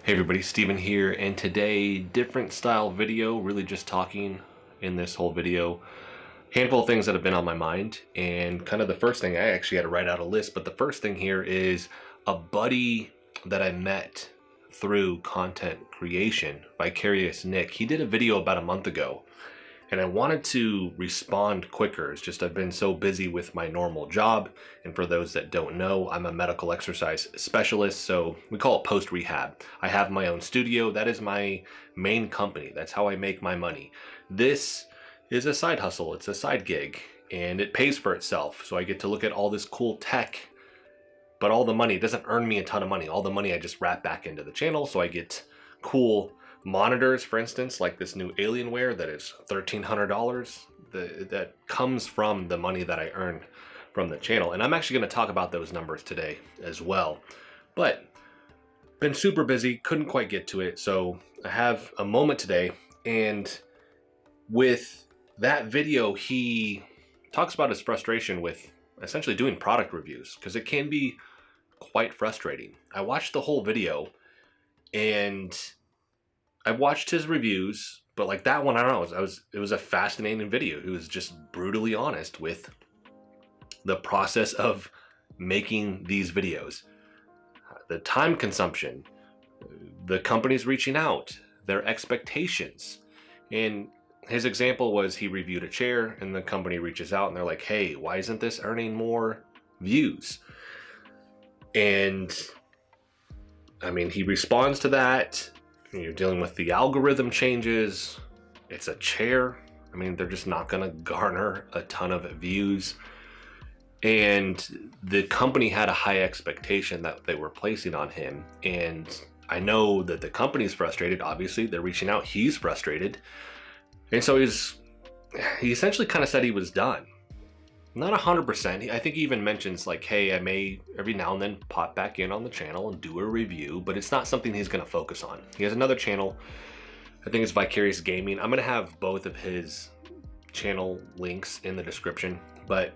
Hey everybody, Steven here, and today, different style video, really just talking in this whole video. Handful of things that have been on my mind, and kind of the first thing, I actually had to write out a list, but the first thing here is a buddy that I met through content creation, Vicarious Nick. He did a video about a month ago, and I wanted to respond quicker. It's just I've been so busy with my normal job. And for those that don't know, I'm a medical exercise specialist. So we call it post rehab. I have my own studio. That is my main company. That's how I make my money. This is a side hustle. It's a side gig and it pays for itself. So I get to look at all this cool tech, but all the money doesn't earn me a ton of money. All the money I just wrap back into the channel. So I get cool monitors, for instance, like this new Alienware that is $1,300. That comes from the money that I earn from the channel. And I'm actually going to talk about those numbers today as well. But been super busy, couldn't quite get to it. So I have a moment today. And with that video, he talks about his frustration with essentially doing product reviews, because it can be quite frustrating. I watched the whole video and I watched his reviews, but like that one, I don't know, it was a fascinating video. He was just brutally honest with the process of making these videos, the time consumption, the companies reaching out, their expectations. And his example was he reviewed a chair and the company reaches out and they're like, hey, why isn't this earning more views? And I mean, he responds to that. You're dealing with the algorithm changes. It's a chair. I mean, they're just not going to garner a ton of views. And the company had a high expectation that they were placing on him. And I know that the company's frustrated. Obviously, they're reaching out. He's frustrated. And so he essentially kind of said he was done. Not 100%. I think he even mentions like, hey, I may every now and then pop back in on the channel and do a review, but it's not something he's going to focus on. He has another channel. I think it's Vicarious Gaming. I'm going to have both of his channel links in the description, but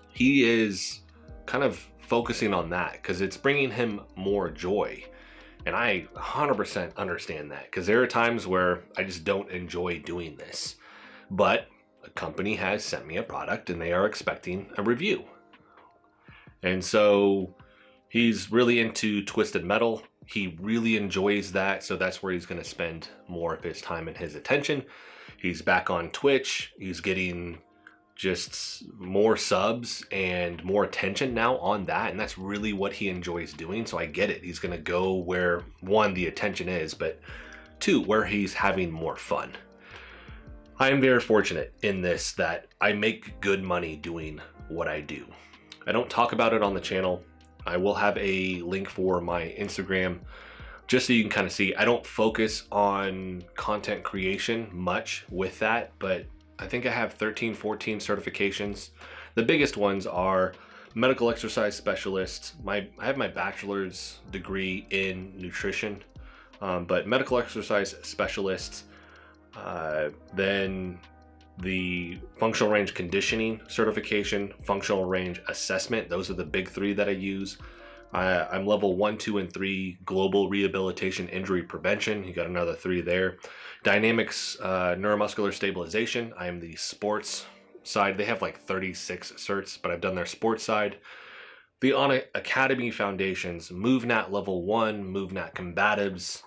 he is kind of focusing on that because it's bringing him more joy. And I 100% understand that, because there are times where I just don't enjoy doing this, but a company has sent me a product and they are expecting a review. And so he's really into twisted metal. He really enjoys that. So that's where he's going to spend more of his time and his attention. He's back on Twitch. He's getting just more subs and more attention now on that. And that's really what he enjoys doing. So I get it. He's going to go where, one, the attention is, but two, where he's having more fun. I am very fortunate in this that I make good money doing what I do. I don't talk about it on the channel. I will have a link for my Instagram just so you can kind of see. I don't focus on content creation much with that, but I think I have 13, 14 certifications. The biggest ones are medical exercise specialist. I have my bachelor's degree in nutrition, but medical exercise specialist. Then the functional range conditioning certification, functional range assessment. Those are the big three that I use. I'm level 1, 2, and 3 global rehabilitation injury prevention. You got another 3 there. Dynamics, neuromuscular stabilization. I am the sports side. They have like 36 certs, but I've done their sports side. The On Academy Foundations, MoveNat level 1, MoveNat combatives.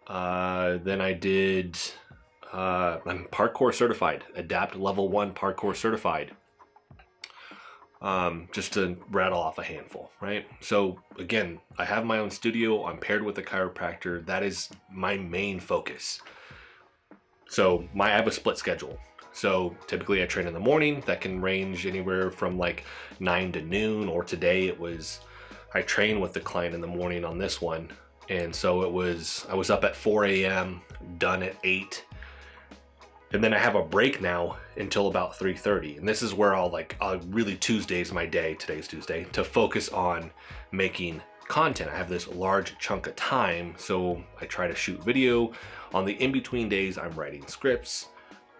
Then I did I'm parkour certified, Adapt level 1 parkour certified. Just to rattle off a handful, right? So again, I have my own studio. I'm paired with a chiropractor. That is my main focus. So I have a split schedule. So typically I train in the morning. That can range anywhere from like 9 to noon, or today I train with the client in the morning on this one. And so I was up at 4 a.m., done at 8. And then I have a break now until about 3:30. And this is where I'll really, Tuesday's my day, today's Tuesday, to focus on making content. I have this large chunk of time, so I try to shoot video. On the in-between days, I'm writing scripts.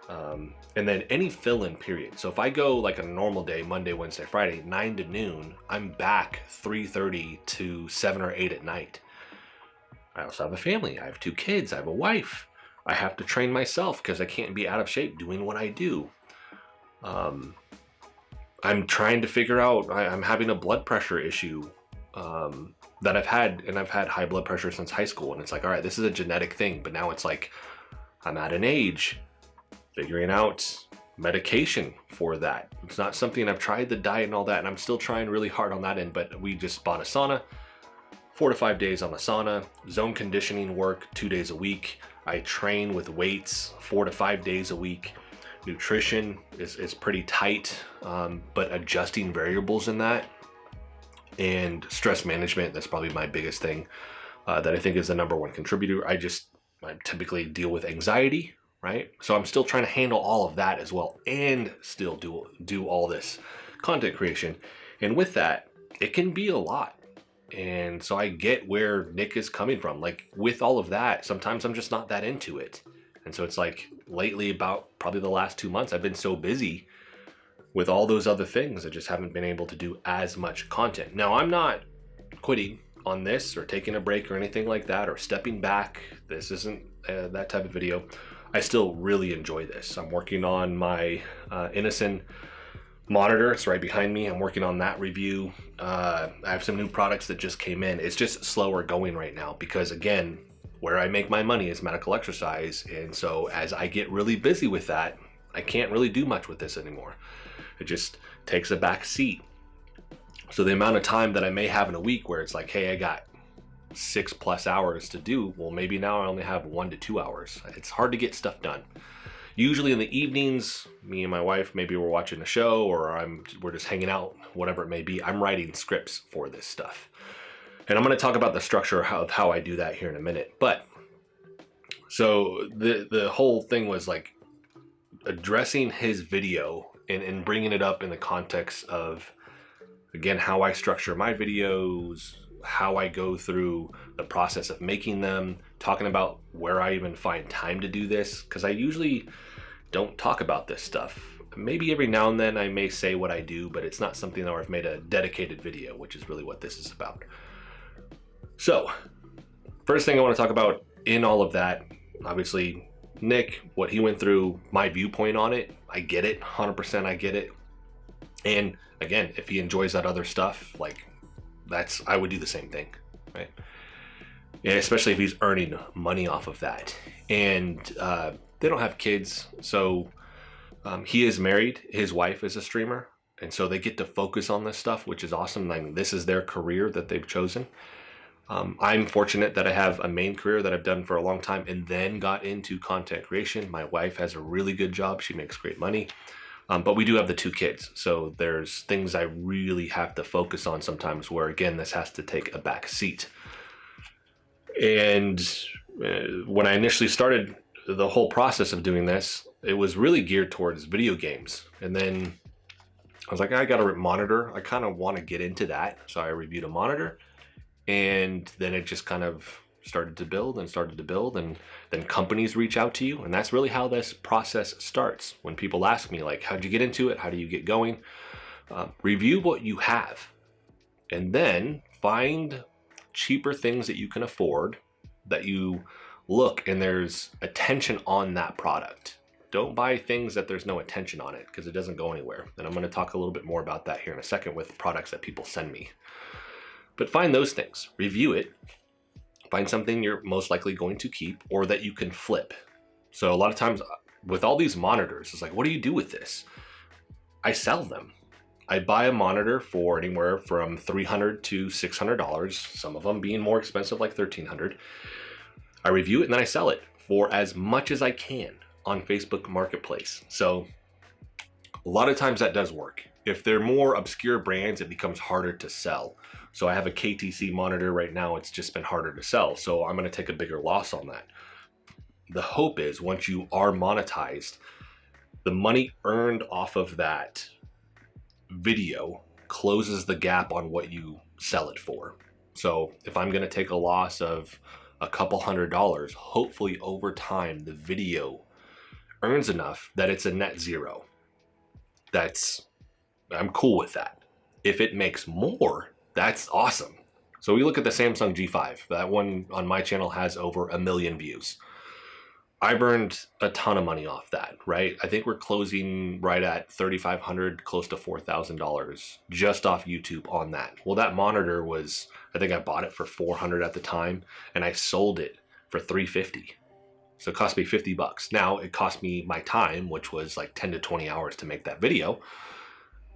And then any fill-in period. So if I go like a normal day, Monday, Wednesday, Friday, 9 to noon, I'm back 3:30 to 7 or 8 at night. I also have a family. I have 2 kids. I have a wife. I have to train myself because I can't be out of shape doing what I do. I'm trying to figure out, I'm having a blood pressure issue that I've had, and I've had high blood pressure since high school. And it's like, all right, this is a genetic thing, but now it's like, I'm at an age figuring out medication for that. It's not something I've tried the diet and all that, and I'm still trying really hard on that end, but we just bought a sauna, 4 to 5 days on the sauna, zone conditioning work 2 days a week. I train with weights 4 to 5 days a week. Nutrition is pretty tight, but adjusting variables in that, and stress management, that's probably my biggest thing that I think is the #1 contributor. I typically deal with anxiety, right? So I'm still trying to handle all of that as well, and still do all this content creation. And with that, it can be a lot. And so I get where Nick is coming from. Like, with all of that, sometimes I'm just not that into it. And so it's like, lately, about probably the last 2 months, I've been so busy with all those other things, I just haven't been able to do as much content. Now, I'm not quitting on this or taking a break or anything like that, or stepping back. This isn't that type of video. I still really enjoy this. I'm working on my Innocent monitor. It's right behind me. I'm working on that review. I have some new products that just came in. It's just slower going right now because, again, where I make my money is medical exercise. And so as I get really busy with that, I can't really do much with this anymore. It just takes a back seat. So the amount of time that I may have in a week where it's like, hey, I got 6+ hours to do, well, maybe now I only have 1 to 2 hours. It's hard to get stuff done. Usually in the evenings, me and my wife, maybe we're watching a show, or we're just hanging out, whatever it may be. I'm writing scripts for this stuff. And I'm going to talk about the structure of how I do that here in a minute. But so the whole thing was like addressing his video and bringing it up in the context of, again, how I structure my videos, how I go through the process of making them, talking about where I even find time to do this, because I usually don't talk about this stuff. Maybe every now and then I may say what I do, but it's not something where I've made a dedicated video, which is really what this is about. So, first thing I want to talk about in all of that, obviously, Nick, what he went through, my viewpoint on it, I get it, 100% I get it. And again, if he enjoys that other stuff, like, I would do the same thing, right? Yeah, especially if he's earning money off of that. And they don't have kids, so he is married. His wife is a streamer, and so they get to focus on this stuff, which is awesome. I mean, this is their career that they've chosen. I'm fortunate that I have a main career that I've done for a long time and then got into content creation. My wife has a really good job. She makes great money. But we do have the 2 kids. So there's things I really have to focus on sometimes where, again, this has to take a back seat. And when I initially started the whole process of doing this, it was really geared towards video games. And then I was like, I got a monitor. I kind of want to get into that. So I reviewed a monitor. And then it just kind of started to build, and then companies reach out to you. And that's really how this process starts. When people ask me, like, how'd you get into it? How do you get going? Review what you have, and then find cheaper things that you can afford, that you look and there's attention on that product. Don't buy things that there's no attention on it, because it doesn't go anywhere. And I'm going to talk a little bit more about that here in a second with products that people send me. But find those things, review it, find something you're most likely going to keep or that you can flip. So a lot of times with all these monitors, it's like, what do you do with this? I sell them. I buy a monitor for anywhere from $300 to $600, some of them being more expensive, like $1,300. I review it and then I sell it for as much as I can on Facebook Marketplace. So a lot of times that does work. If they're more obscure brands, it becomes harder to sell. So I have a KTC monitor right now. It's just been harder to sell. So I'm going to take a bigger loss on that. The hope is once you are monetized, the money earned off of that video closes the gap on what you sell it for. So if I'm going to take a loss of a couple $100, hopefully over time, the video earns enough that it's a net zero. I'm cool with that. If it makes more, that's awesome. So we look at the Samsung G5. That one on my channel has over 1 million views. I've earned a ton of money off that, right? I think we're closing right at $3,500, close to $4,000 just off YouTube on that. Well, that monitor was, I think I bought it for $400 at the time, and I sold it for $350. So it cost me 50 bucks. Now it cost me my time, which was like 10 to 20 hours to make that video.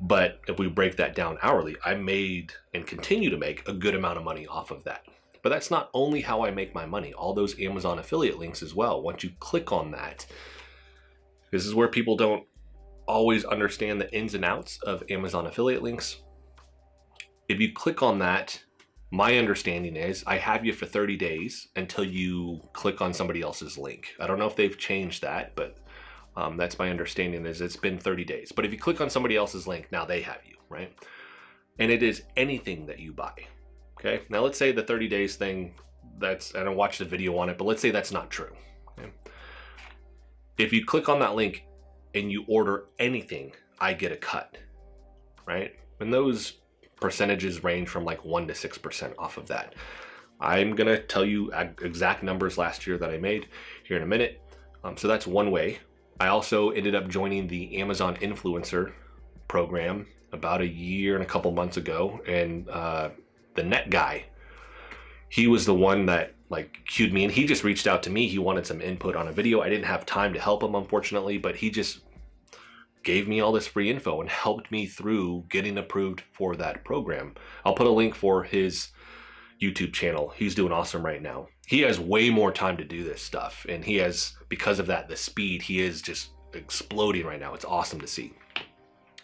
But if we break that down hourly, I made and continue to make a good amount of money off of that. But that's not only how I make my money, all those Amazon affiliate links as well. Once you click on that, this is where people don't always understand the ins and outs of Amazon affiliate links. If you click on that, my understanding is I have you for 30 days until you click on somebody else's link. I don't know if they've changed that, but that's my understanding is it's been 30 days. But if you click on somebody else's link, now they have you, right? And it is anything that you buy. Okay, now let's say the 30 days thing, I don't watch the video on it, but let's say that's not true. Okay? If you click on that link and you order anything, I get a cut, right? And those percentages range from like 1 to 6% off of that. I'm gonna tell you exact numbers last year that I made here in a minute. So that's one way. I also ended up joining the Amazon influencer program about a year and a couple months ago, and the net guy, he was the one that like cued me, and he just reached out to me. He wanted some input on a video. I didn't have time to help him, unfortunately, but he just gave me all this free info and helped me through getting approved for that program. I'll put a link for his YouTube channel. He's doing awesome right now. He has way more time to do this stuff, and he has, because of that, the speed, he is just exploding right now. It's awesome to see.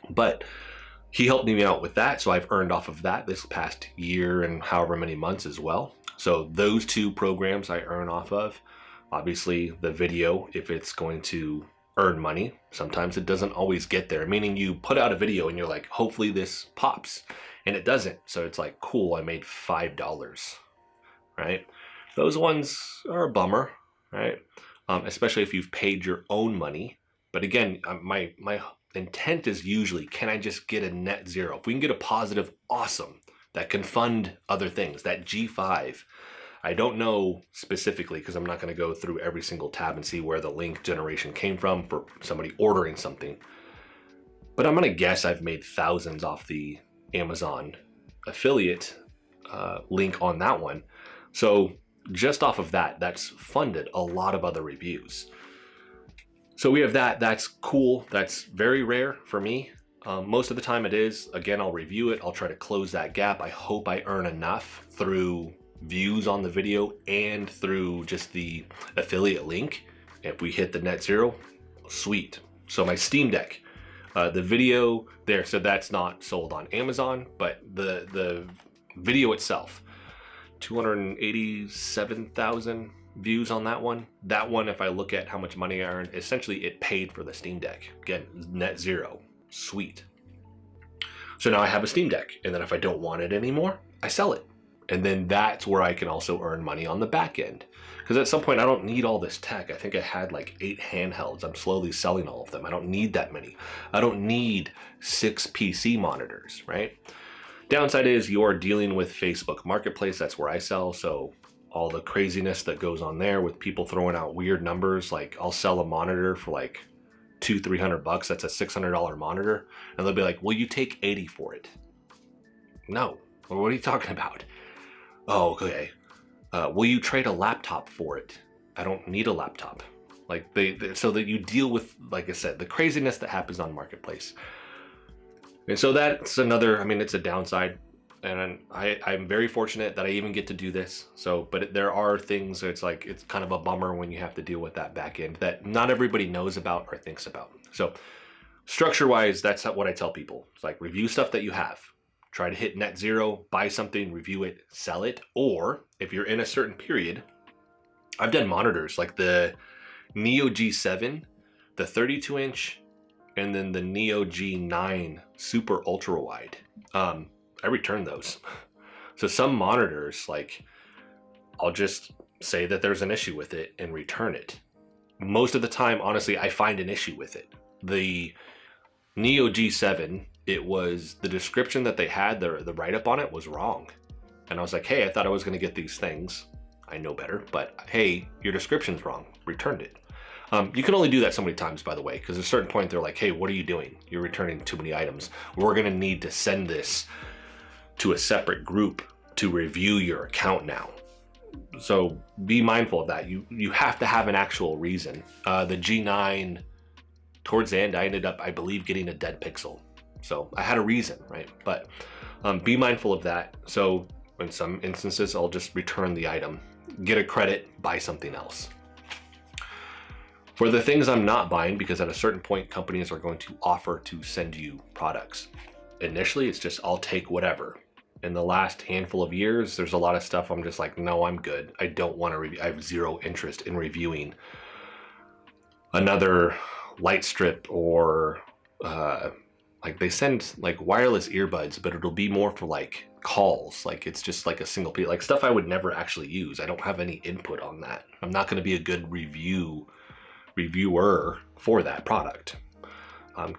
But he helped me out with that, so I've earned off of that this past year and however many months as well. So those two programs I earn off of. Obviously the video, if it's going to earn money, sometimes it doesn't always get there, meaning you put out a video and you're like, hopefully this pops, and it doesn't. So it's like, cool, I made $5, right? Those ones are a bummer, right? Especially if you've paid your own money. But again, my intent is usually, can I just get a net zero? If we can get a positive, awesome. That can fund other things. That G5, I don't know specifically because I'm not going to go through every single tab and see where the link generation came from for somebody ordering something. But I'm going to guess I've made thousands off the Amazon affiliate link on that one. So just off of that, that's funded a lot of other reviews. So we have that. That's cool. That's very rare for me. Most of the time it is. Again, I'll review it. I'll try to close that gap. I hope I earn enough through views on the video and through just the affiliate link. If we hit the net zero, sweet. So my Steam Deck, the video there, so that's not sold on Amazon, but the video itself, 287,000 views on that one. That one, if I look at how much money I earned, essentially it paid for the Steam Deck. Again, net zero. Sweet. So now I have a Steam Deck, and then if I don't want it anymore, I sell it. And then that's where I can also earn money on the back end. Because at some point I don't need all this tech. I think I had like 8 handhelds. I'm slowly selling all of them. I don't need that many. I don't need 6 PC monitors, right? Downside is you're dealing with Facebook Marketplace. That's where I sell. So all the craziness that goes on there with people throwing out weird numbers. Like I'll sell a monitor for like $200-300. That's a $600 monitor. And they'll be like, will you take 80 for it? No. Well, what are you talking about? Oh, okay. Will you trade a laptop for it? I don't need a laptop. Like so that you deal with, like I said, the craziness that happens on Marketplace. And so that's another, I mean, it's a downside. And I'm very fortunate that I even get to do this. So, but there are things that it's like, it's kind of a bummer when you have to deal with that back end that not everybody knows about or thinks about. So structure wise, that's what I tell people. It's like review stuff that you have. Try to hit net zero, buy something, review it, sell it. Or if you're in a certain period, I've done monitors like the Neo G7, the 32-inch, and then the Neo G9 super ultra wide. I return those. So some monitors, like I'll just say that there's an issue with it and return it. Most of the time, honestly, I find an issue with it. The Neo G7, it was the description that they had, the write-up on it was wrong. And I was like, hey, I thought I was going to get these things. I know better, but hey, your description's wrong. Returned it. You can only do that so many times, by the way, because at a certain point they're like, hey, what are you doing? You're returning too many items. We're going to need to send this to a separate group to review your account now. So be mindful of that. You have to have an actual reason. The G9, towards the end, I ended up, I believe, getting a dead pixel. So I had a reason, right? But be mindful of that. So in some instances, I'll just return the item, get a credit, buy something else. For the things I'm not buying, because at a certain point, companies are going to offer to send you products. Initially, it's just, I'll take whatever. In the last handful of years, there's a lot of stuff I'm just like, no, I'm good. I don't want to review. I have zero interest in reviewing another light strip or like they send like wireless earbuds, but it'll be more for like calls. Like it's just like a single piece, like stuff I would never actually use. I don't have any input on that. I'm not going to be a good reviewer for that product.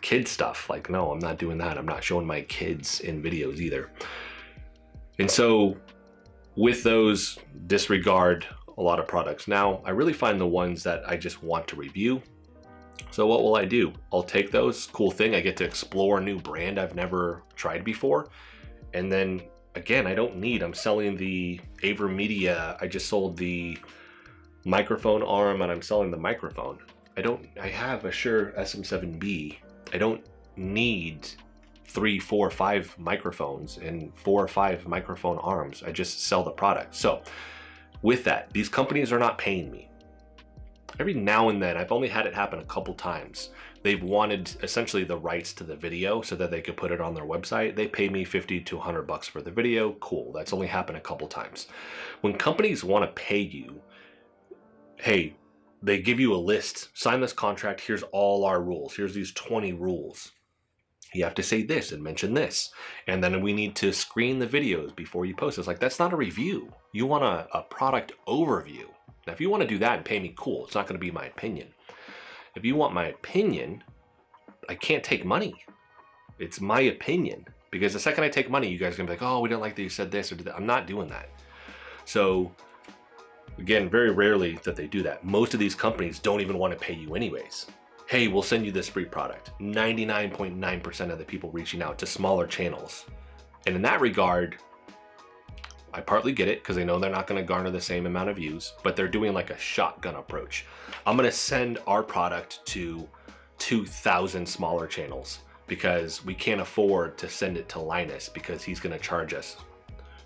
Kid stuff, like, no, I'm not doing that. I'm not showing my kids in videos either. And so with those, disregard a lot of products. Now, I really find the ones that I just want to review. So what will I do? I'll take those. Cool thing, I get to explore a new brand I've never tried before. And then again, I'm selling the AverMedia. I just sold the microphone arm and I'm selling the microphone. I have a Shure SM7B. I don't need 3, 4, 5 microphones and 4 or 5 microphone arms. I just sell the product. So with that, these companies are not paying me. Every now and then, I've only had it happen a couple times. They've wanted essentially the rights to the video so that they could put it on their website. They pay me $50 to $100 for the video. Cool, that's only happened a couple times. When companies want to pay you, hey, they give you a list, sign this contract, here's all our rules. Here's these 20 rules. You have to say this and mention this. And then we need to screen the videos before you post. It's like, that's not a review. You want a product overview. Now, if you want to do that and pay me, cool. It's not going to be my opinion. If you want my opinion, I can't take money. It's my opinion. Because the second I take money, you guys are going to be like, oh, we don't like that you said this or did that. I'm not doing that. So again, very rarely that they do that. Most of these companies don't even want to pay you anyways. Hey, we'll send you this free product. 99.9% of the people reaching out to smaller channels. And in that regard, I partly get it because they know they're not going to garner the same amount of views, but they're doing like a shotgun approach. I'm going to send our product to 2,000 smaller channels because we can't afford to send it to Linus because he's going to charge us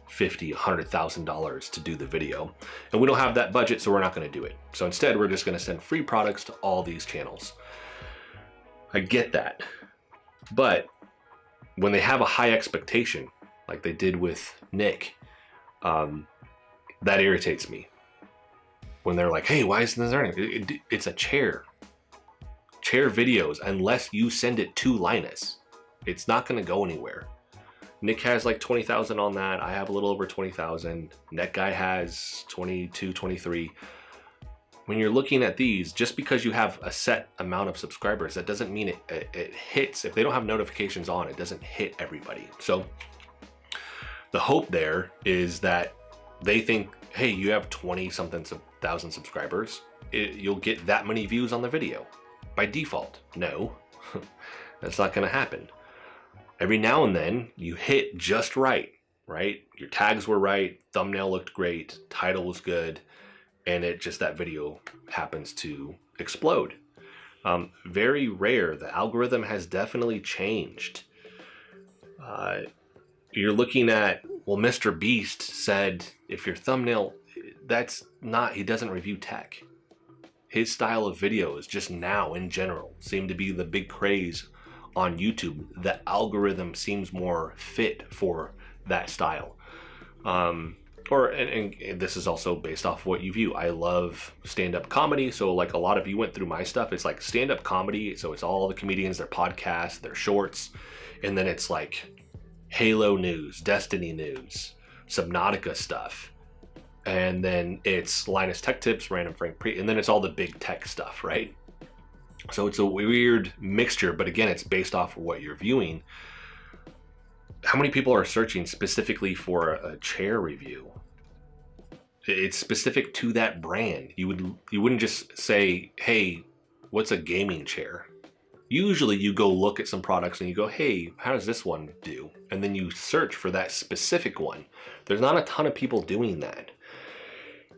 $50,000, $100,000 to do the video. And we don't have that budget, so we're not going to do it. So instead, we're just going to send free products to all these channels. I get that. But when they have a high expectation, like they did with Nick, that irritates me. When they're like, hey, why isn't this earning? It's a chair videos, unless you send it to Linus, it's not going to go anywhere. Nick has like 20,000 on that. I have a little over 20,000. Net guy has 22, 23. When you're looking at these, just because you have a set amount of subscribers, that doesn't mean it hits. If they don't have notifications on, it doesn't hit everybody. So the hope there is that they think, hey, you have 20-something thousand subscribers. You'll get that many views on the video. By default, no, that's not going to happen. Every now and then you hit just right? Your tags were right, thumbnail looked great, title was good, and that video happens to explode. Very rare. The algorithm has definitely changed. You're looking at, well, Mr. Beast said, if your thumbnail, he doesn't review tech. His style of videos just now in general seem to be the big craze on YouTube. The algorithm seems more fit for that style. And this is also based off what you view. I love stand-up comedy. So like a lot of you went through my stuff. It's like stand-up comedy. So it's all the comedians, their podcasts, their shorts. And then it's like Halo news, Destiny news, Subnautica stuff. And then it's Linus Tech Tips, Random Frank and then it's all the big tech stuff, right? So it's a weird mixture, but again, it's based off of what you're viewing. how many people are searching specifically for a chair review? It's specific to that brand. You wouldn't just say, hey, what's a gaming chair? Usually you go look at some products and you go, hey, how does this one do? And then you search for that specific one. There's not a ton of people doing that.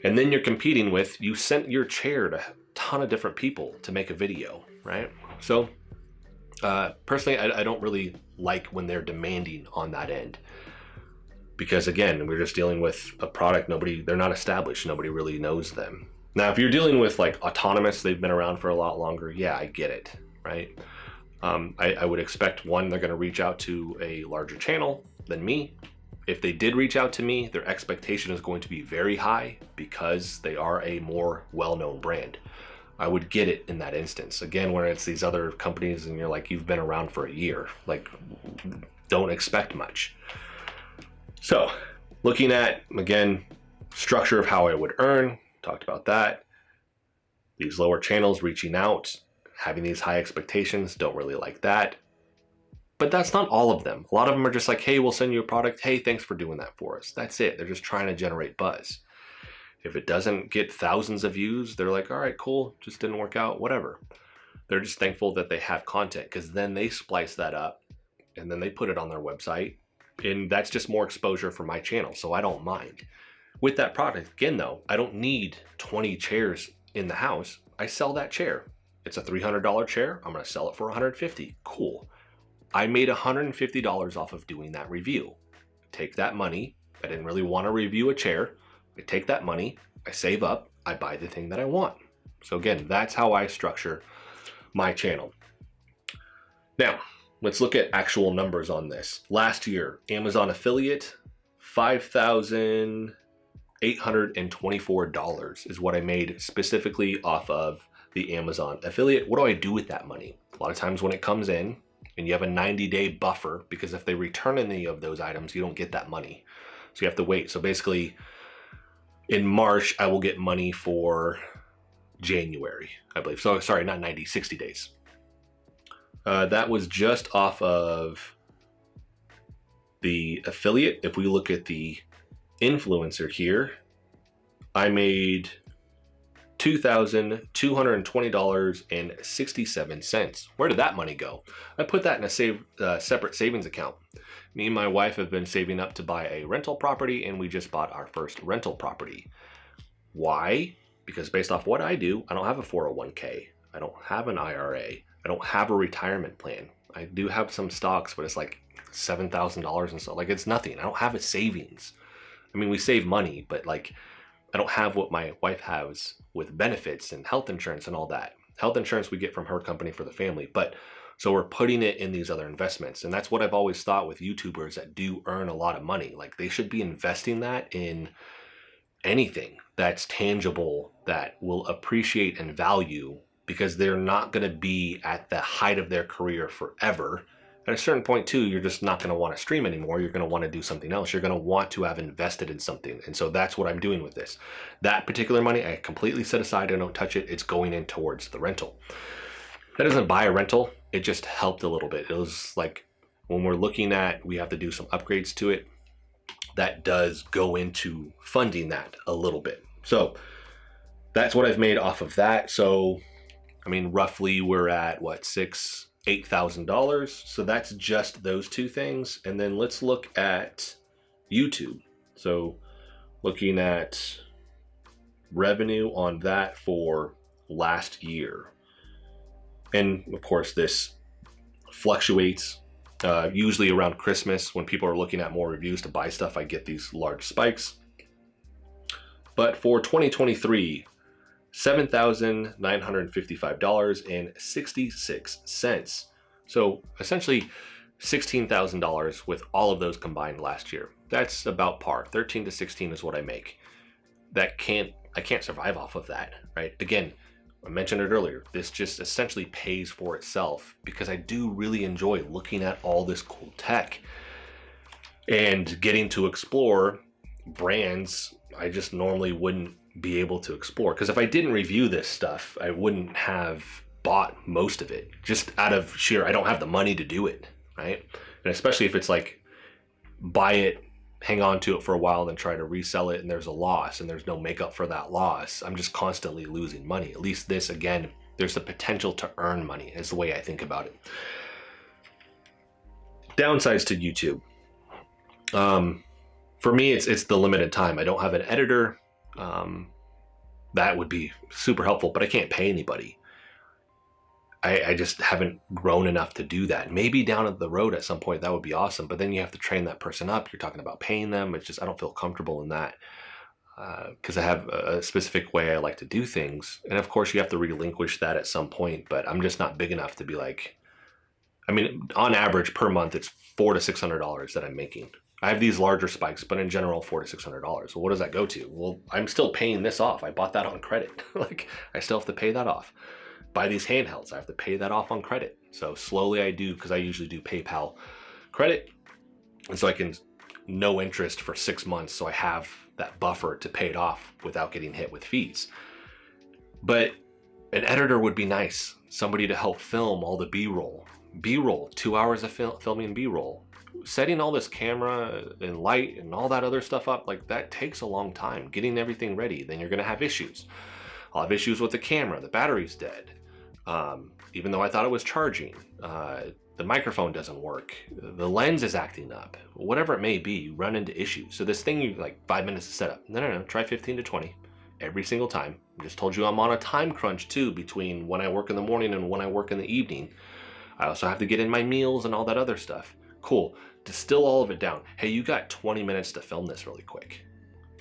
And then you're competing with, you sent your chair to a ton of different people to make a video, right? So personally, I don't really like when they're demanding on that end. Because again, we're just dealing with a product, they're not established, nobody really knows them. Now, if you're dealing with like autonomous, they've been around for a lot longer, yeah, I get it, right? I would expect one, they're gonna reach out to a larger channel than me. If they did reach out to me, their expectation is going to be very high because they are a more well-known brand. I would get it in that instance. Again, when it's these other companies and you're like, you've been around for a year, like don't expect much. So looking at, again, structure of how I would earn, talked about that. These lower channels reaching out, having these high expectations, don't really like that. But that's not all of them. A lot of them are just like, hey, we'll send you a product. Hey, thanks for doing that for us. That's it. They're just trying to generate buzz. If it doesn't get thousands of views, they're like, all right, cool, just didn't work out, whatever. They're just thankful that they have content because then they splice that up and then they put it on their website. And that's just more exposure for my channel, so I don't mind. With that product, again though, I don't need 20 chairs in the house. I sell that chair. It's a $300 chair. I'm gonna sell it for $150. Cool. I made $150 off of doing that review. Take that money. I didn't really want to review a chair. I take that money, I save up, I buy the thing that I want. So again, that's how I structure my channel. Now, let's look at actual numbers on this. Last year, Amazon affiliate, $5,824 is what I made specifically off of the Amazon affiliate. What do I do with that money? A lot of times when it comes in and you have a 90-day buffer, because if they return any of those items, you don't get that money. So you have to wait. So basically in March, I will get money for January, I believe. So sorry, not 90, 60 days. That was just off of the affiliate. If we look at the influencer here, I made $2,220.67. Where did that money go? I put that in a separate savings account. Me and my wife have been saving up to buy a rental property, and we just bought our first rental property. Why? Because based off what I do, I don't have a 401k. I don't have an IRA. I don't have a retirement plan. I do have some stocks, but it's like $7,000 and so, like, it's nothing. I don't have a savings. I mean, we save money, but like, I don't have what my wife has with benefits and health insurance and all that. Health insurance we get from her company for the family, but so we're putting it in these other investments. And that's what I've always thought with YouTubers that do earn a lot of money. Like, they should be investing that in anything that's tangible, that will appreciate and value, because they're not going to be at the height of their career forever. At a certain point too, you're just not going to want to stream anymore. You're going to want to do something else. You're going to want to have invested in something. And so that's what I'm doing with this. That particular money, I completely set aside. I don't touch it. It's going in towards the rental. That doesn't buy a rental. It just helped a little bit. It was like, when we're looking at, we have to do some upgrades to it. That does go into funding that a little bit. So that's what I've made off of that. So, I mean, roughly we're at what, $8,000. So that's just those two things. And then let's look at YouTube. So looking at revenue on that for last year. And of course this fluctuates, usually around Christmas when people are looking at more reviews to buy stuff, I get these large spikes. But for 2023, $7,955.66. So essentially $16,000 with all of those combined last year. That's about par. 13 to 16 is what I make. I can't survive off of that, right? Again, I mentioned it earlier. This just essentially pays for itself because I do really enjoy looking at all this cool tech and getting to explore brands I just normally wouldn't be able to explore. Because if I didn't review this stuff, I wouldn't have bought most of it, just out of sheer, I don't have the money to do it, right? And especially if it's like buy it, hang on to it for a while, then try to resell it, and there's a loss and there's no makeup for that loss. I'm just constantly losing money. At least this, again, there's the potential to earn money is the way I think about it. Downsides to YouTube. For me, it's the limited time. I don't have an editor. That would be super helpful, but I can't pay anybody. I just haven't grown enough to do that. Maybe down at the road at some point, that would be awesome. But then you have to train that person up. You're talking about paying them. It's just, I don't feel comfortable in that because I have a specific way I like to do things. And of course, you have to relinquish that at some point, but I'm just not big enough to be like, I mean, on average per month, it's $400 to $600 that I'm making. I have these larger spikes, but in general, $400 to $600. Well, what does that go to? Well, I'm still paying this off. I bought that on credit. Like, I still have to pay that off. Buy these handhelds, I have to pay that off on credit. So slowly I do, because I usually do PayPal credit. And so I can no interest for 6 months. So I have that buffer to pay it off without getting hit with fees. But an editor would be nice. Somebody to help film all the B-roll. B-roll, 2 hours of filming B-roll. Setting all this camera and light and all that other stuff up, like that takes a long time. Getting everything ready, then you're gonna have issues. I'll have issues with the camera, the battery's dead. Even though I thought it was charging, the microphone doesn't work, the lens is acting up, whatever it may be, you run into issues. So this thing, you like 5 minutes to set up. No, try 15 to 20 every single time. I just told you I'm on a time crunch too, between when I work in the morning and when I work in the evening. I also have to get in my meals and all that other stuff. Cool, distill all of it down. Hey, you got 20 minutes to film this really quick.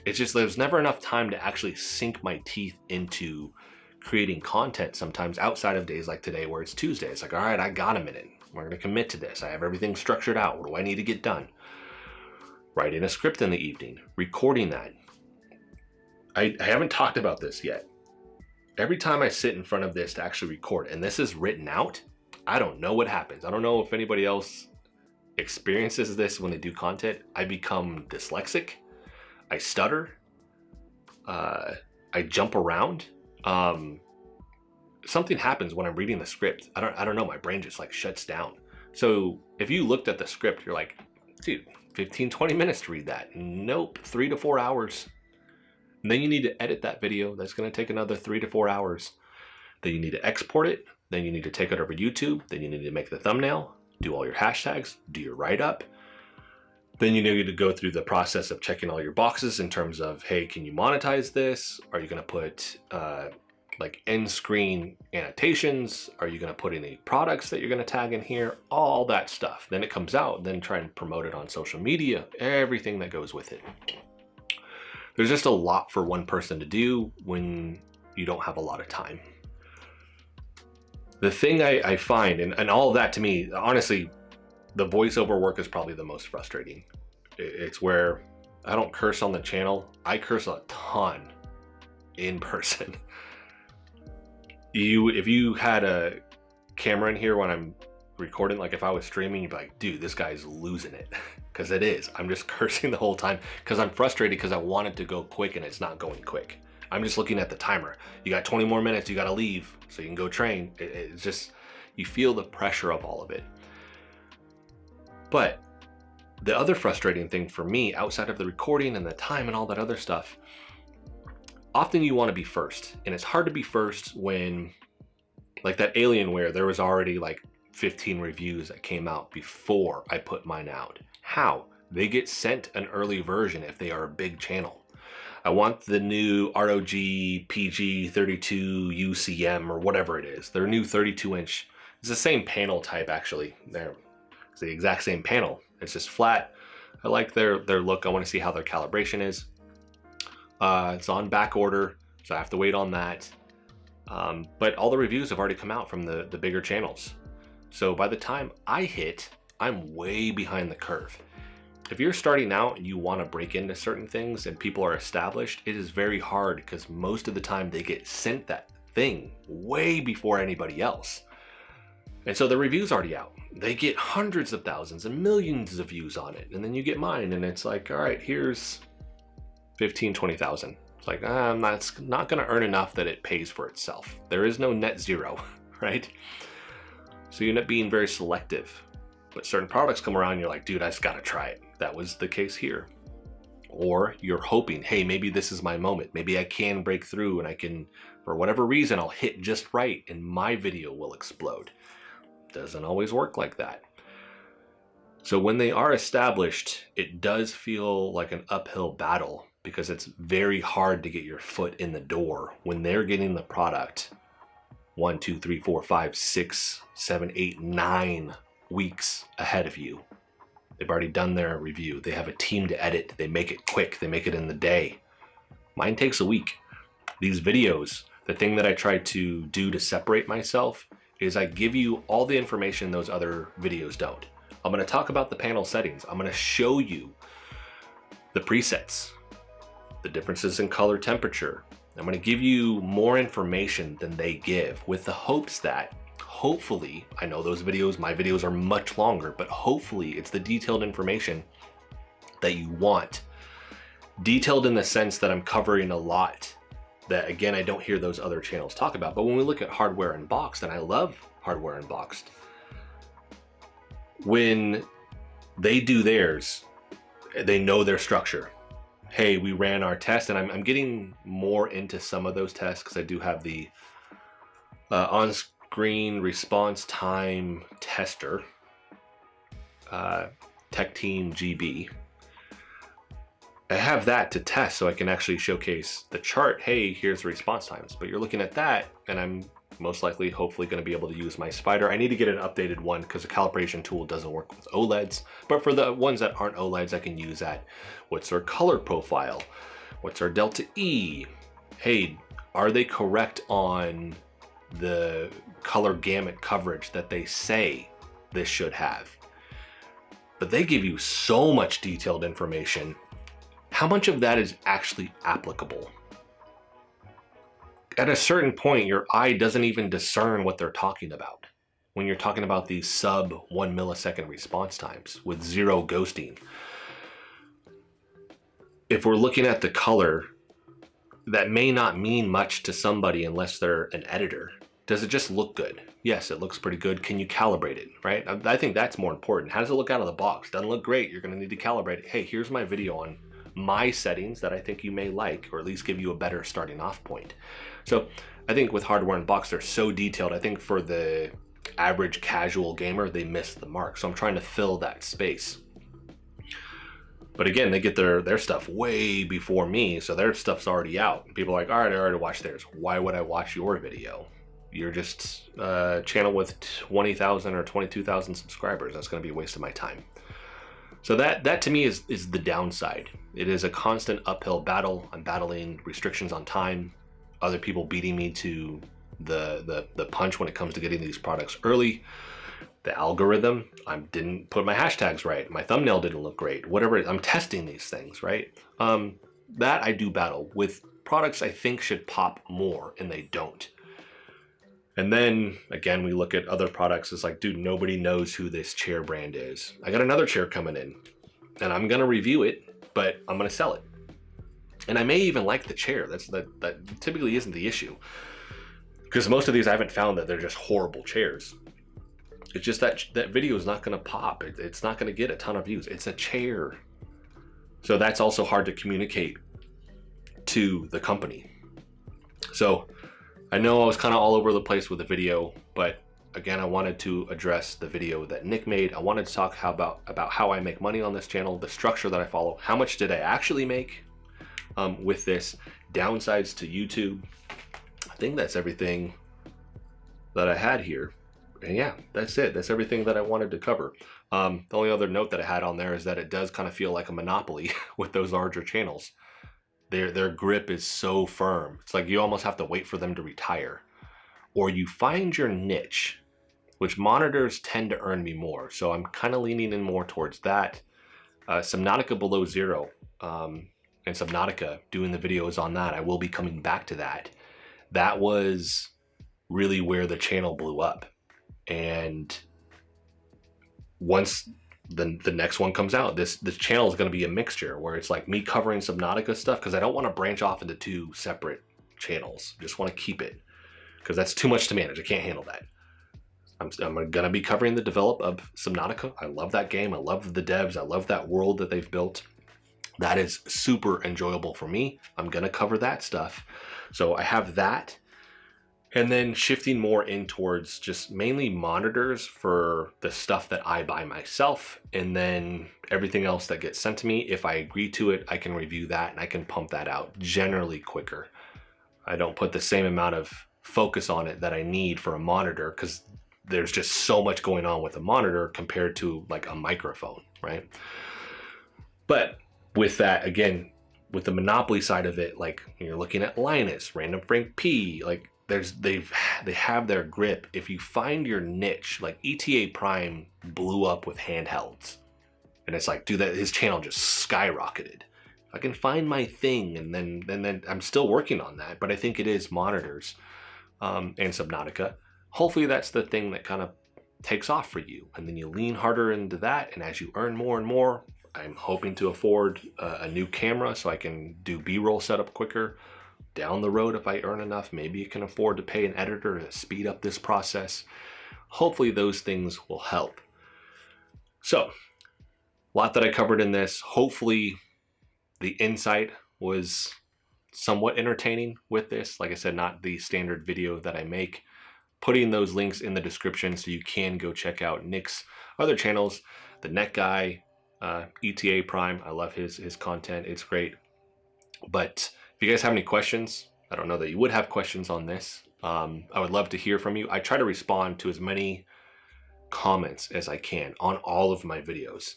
It's just, there's never enough time to actually sink my teeth into creating content sometimes outside of days like today where it's Tuesday. It's like, all right, I got a minute. We're going to commit to this. I have everything structured out. What do I need to get done? Writing a script in the evening, recording that. I haven't talked about this yet. Every time I sit in front of this to actually record, and this is written out, I don't know what happens. I don't know if anybody else experiences this when they do content. I become dyslexic. I stutter. I jump around. Something happens when I'm reading the script. I don't know, my brain just like shuts down. So if you looked at the script, you're like, dude, 15, 20 minutes to read that. Nope, 3 to 4 hours. And then you need to edit that video. That's going to take another 3 to 4 hours. Then you need to export it. Then you need to take it over YouTube. Then you need to make the thumbnail, do all your hashtags, do your write-up. Then you need to go through the process of checking all your boxes in terms of, hey, can you monetize this? Are you going to put like end screen annotations? Are you going to put any products that you're going to tag in here? All that stuff. Then it comes out, then try and promote it on social media, everything that goes with it. There's just a lot for one person to do when you don't have a lot of time. The thing I find, and all of that to me, honestly, the voiceover work is probably the most frustrating. It's where I don't curse on the channel. I curse a ton in person. If you had a camera in here when I'm recording, like if I was streaming, you'd be like, dude, this guy's losing it. Because it is. I'm just cursing the whole time because I'm frustrated because I want it to go quick and it's not going quick. I'm just looking at the timer. You got 20 more minutes, you got to leave so you can go train. It's just, you feel the pressure of all of it. But the other frustrating thing for me, outside of the recording and the time and all that other stuff, often you want to be first. And it's hard to be first when, like that Alienware, there was already like 15 reviews that came out before I put mine out. How? They get sent an early version if they are a big channel. I want the new ROG PG 32 UCM or whatever it is. Their new 32-inch. It's the same panel type actually. It's the exact same panel. It's just flat. I like their look. I want to see how their calibration is. It's on back order, so I have to wait on that. But all the reviews have already come out from the bigger channels. So by the time I hit, I'm way behind the curve. If you're starting out and you want to break into certain things and people are established, it is very hard because most of the time they get sent that thing way before anybody else. And so the review's already out. They get hundreds of thousands and millions of views on it. And then you get mine and it's like, all right, here's 15, 20,000. It's like, that's not going to earn enough that it pays for itself. There is no net zero, right? So you end up being very selective. But certain products come around and you're like, dude, I just gotta try it. That was the case here. Or you're hoping, hey, maybe this is my moment. Maybe I can break through and I can, for whatever reason, I'll hit just right and my video will explode. Doesn't always work like that. So when they are established, it does feel like an uphill battle because it's very hard to get your foot in the door when they're getting the product 1, 2, 3, 4, 5, 6, 7, 8, 9 weeks ahead of you. They've already done their review. They have a team to edit. They make it quick. They make it in the day. Mine takes a week. These videos, the thing that I try to do to separate myself is I give you all the information those other videos don't. I'm going to talk about the panel settings. I'm going to show you the presets, the differences in color temperature. I'm going to give you more information than they give with the hopes that hopefully, I know those videos, my videos are much longer, but hopefully it's the detailed information that you want. Detailed in the sense that I'm covering a lot that, again, I don't hear those other channels talk about. But when we look at Hardware Unboxed, and I love Hardware Unboxed, when they do theirs, they know their structure. Hey, we ran our test, and I'm getting more into some of those tests because I do have the on-screen response time tester, Tech Team GB. I have that to test so I can actually showcase the chart. Hey, here's the response times. But you're looking at that, and I'm most likely, hopefully, going to be able to use my spider. I need to get an updated one because the calibration tool doesn't work with OLEDs. But for the ones that aren't OLEDs, I can use that. What's their color profile? What's our delta E? Hey, are they correct on the color gamut coverage that they say this should have? But they give you so much detailed information. How much of that is actually applicable? At a certain point, your eye doesn't even discern what they're talking about. When you're talking about these sub 1 millisecond response times with zero ghosting. If we're looking at the color, that may not mean much to somebody unless they're an editor. Does it just look good? Yes, it looks pretty good. Can you calibrate it, right? I think that's more important. How does it look out of the box? Doesn't look great. You're going to need to calibrate it. Hey, here's my video on my settings that I think you may like, or at least give you a better starting off point. So I think with Hardware Unboxed, they're so detailed. I think for the average casual gamer, they missed the mark. So I'm trying to fill that space. But again, they get their stuff way before me, so their stuff's already out. People are like, all right, I already watched theirs. Why would I watch your video? You're just a channel with 20,000 or 22,000 subscribers. That's going to be a waste of my time. So that to me is the downside. It is a constant uphill battle. I'm battling restrictions on time, other people beating me to the punch when it comes to getting these products early. The algorithm, I didn't put my hashtags right. My thumbnail didn't look great. Whatever it is, I'm testing these things, right? That I do battle with products I think should pop more, and they don't. And then again, we look at other products. It's like, dude, nobody knows who this chair brand is. I got another chair coming in, and I'm gonna review it, but I'm gonna sell it. And I may even like the chair. That typically isn't the issue, because most of these I haven't found that they're just horrible chairs. It's just that video is not gonna pop. It's not gonna get a ton of views. It's a chair. So that's also hard to communicate to the company. So I know I was kind of all over the place with the video, but again, I wanted to address the video that Nick made. I wanted to talk about how I make money on this channel, the structure that I follow, how much did I actually make with this, downsides to YouTube. I think that's everything that I had here. And yeah, that's it. That's everything that I wanted to cover. The only other note that I had on there is that it does kind of feel like a monopoly with those larger channels. Their grip is so firm. It's like you almost have to wait for them to retire. Or you find your niche, which monitors tend to earn me more. So I'm kind of leaning in more towards that. Subnautica Below Zero and Subnautica, doing the videos on that. I will be coming back to that. That was really where the channel blew up. And once the next one comes out, this channel is going to be a mixture where it's like me covering Subnautica stuff, because I don't want to branch off into two separate channels. Just want to keep it, because that's too much to manage. I can't handle that. I'm gonna be covering the develop of Subnautica. I love that game. I love the devs. I love that world that they've built. That is super enjoyable for me. I'm gonna cover that stuff. So I have that. And then shifting more in towards just mainly monitors for the stuff that I buy myself. And then everything else that gets sent to me, if I agree to it, I can review that and I can pump that out generally quicker. I don't put the same amount of focus on it that I need for a monitor because there's just so much going on with a monitor compared to like a microphone, right? But with that, again, with the monopoly side of it, like you're looking at Linus, Random Frank P, like they have their grip. If you find your niche, like ETA Prime blew up with handhelds, and it's like, dude, that his channel just skyrocketed. If I can find my thing, and then I'm still working on that, but I think it is monitors and Subnautica. Hopefully that's the thing that kind of takes off for you, and then you lean harder into that, and as you earn more and more, I'm hoping to afford a new camera so I can do B-roll setup quicker. Down the road, if I earn enough, maybe you can afford to pay an editor to speed up this process. Hopefully those things will help. So, a lot that I covered in this. Hopefully the insight was somewhat entertaining with this. Like I said, not the standard video that I make. Putting those links in the description so you can go check out Nick's other channels. The Net Guy, ETA Prime, I love his content, it's great. But if you guys have any questions, I don't know that you would have questions on this, I would love to hear from you. I try to respond to as many comments as I can on all of my videos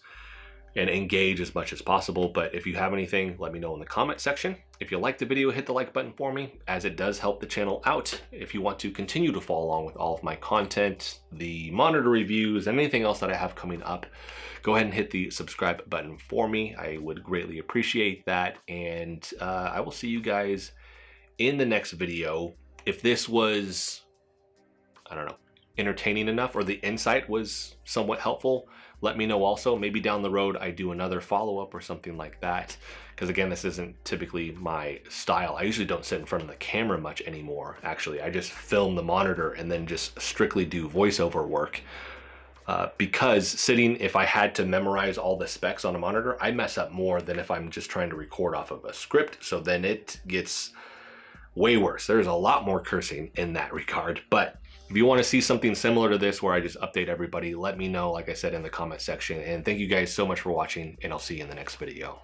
and engage as much as possible. But if you have anything, let me know in the comment section. If you like the video, hit the like button for me, as it does help the channel out. If you want to continue to follow along with all of my content, the monitor reviews, and anything else that I have coming up, go ahead and hit the subscribe button for me. I would greatly appreciate that. And I will see you guys in the next video. If this was, I don't know, entertaining enough, or the insight was somewhat helpful, let me know also. Maybe down the road I do another follow-up or something like that, because again, this isn't typically my style. I usually don't sit in front of the camera much anymore. Actually, I just film the monitor and then just strictly do voiceover work, because sitting, if I had to memorize all the specs on a monitor, I mess up more than if I'm just trying to record off of a script. So then it gets way worse. There's a lot more cursing in that regard. But if you want to see something similar to this where I just update everybody, let me know, like I said, in the comment section. And thank you guys so much for watching, and I'll see you in the next video.